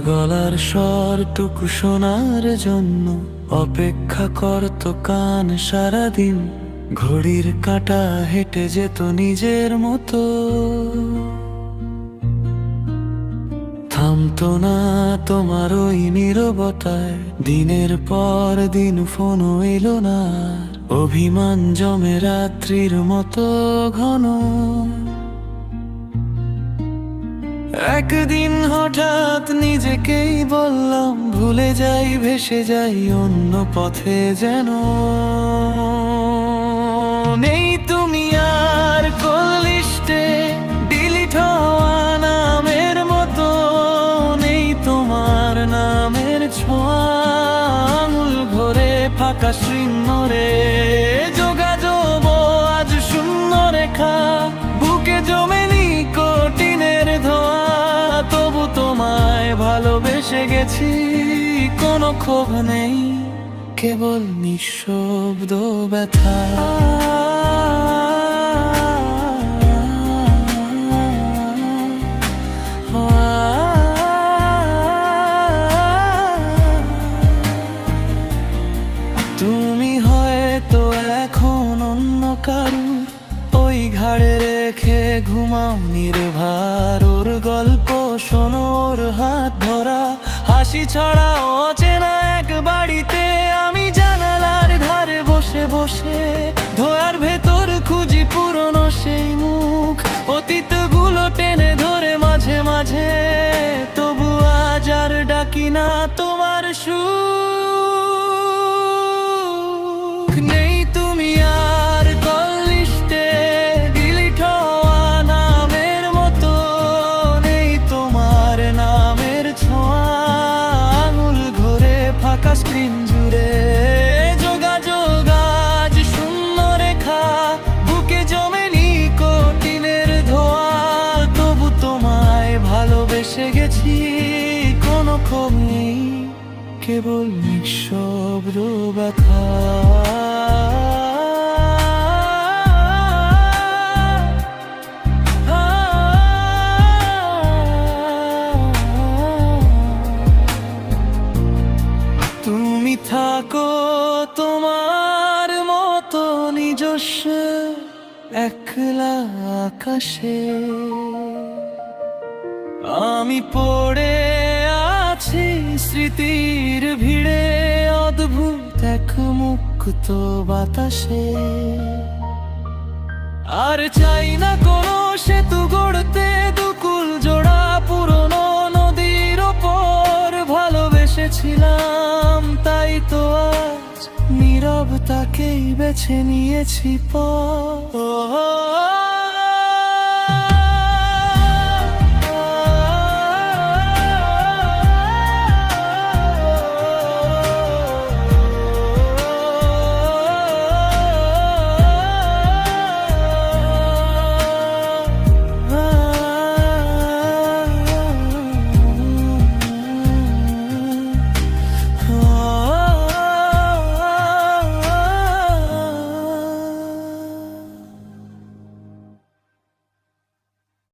গলার স্বরটুকু শোনার জন্য অপেক্ষা করত কান সারাদিন। ঘড়ির কাঁটা হেঁটে যেত নিজের মতো, থামতো না তোমার ওই নীরবতায়। দিনের পর দিন ফোনও এলো না, অভিমান জমে রাত্রির মতো ঘন। একদিন হঠাৎ নিজেকেই বললাম, ভুলে যাই ভেসে যাই অন্য পথে যেন। নেই তুমি আর কল লিস্টে ডিলিট হওয়া নামের মতো, নেই তোমার নামের ছোঁয়া আঙুল ভরে ফাঁকা শৃঙ্গরে। যোগাযোগ আজ শূন্য রেখা, বুকে জমে নিকোটিনের ধোঁয়া। তবু তোমায় ভালোবেসে গেছি, কোনো ক্ষোভ নেই, কেবল নিঃশব্দ ব্যথা। তুমি হয়তো এখন অন্য কারু, ওই ঘাড়ে রেখে ঘুমাও নির্ভার। ওর গল্প শোনো, ওর হাত ধরা হাসি ছড়া অচেনা এক বাড়িতে। আমি জানালার ধারে বসে বসে ধোয়ার ভেতর খুঁজি পুরনো সেই মুখ, অতীতগুলো টেনে ধরে মাঝে মাঝে। তবু আজ আর ডাকি না তোমার সুখ। নেই তুমি আর কল লিস্টে ডিলিট হওয়া নামের মতো, নেই তোমার নামের ছোঁয়া আঙুল ঘুরে ফাঁকা স্ক্রিন জুড়ে। যোগাযোগ আজ শূন্য রেখা, বুকে জমে নিকোটিনের ধোঁয়া। তবু তোমায় ভালোবেসে গেছি, কোনো ক্ষোভ নেই, কেবল নিঃশব্দ ব্যথা। তুমি থাকো তোমার মতো নিজস্ব একলা আকাশে, আমি পড়ে আছি স্মৃতির ভিড়ে অদ্ভুত এক মুক্ত বাতাসে। আর চাই না কোনো সেতু গড়তে দুকুল জোড়া পুরনো নদীর ওপর। ভালোবেসেছিলাম তাই তো আজ নীরবতাকেই বেছে নিয়েছি পথ।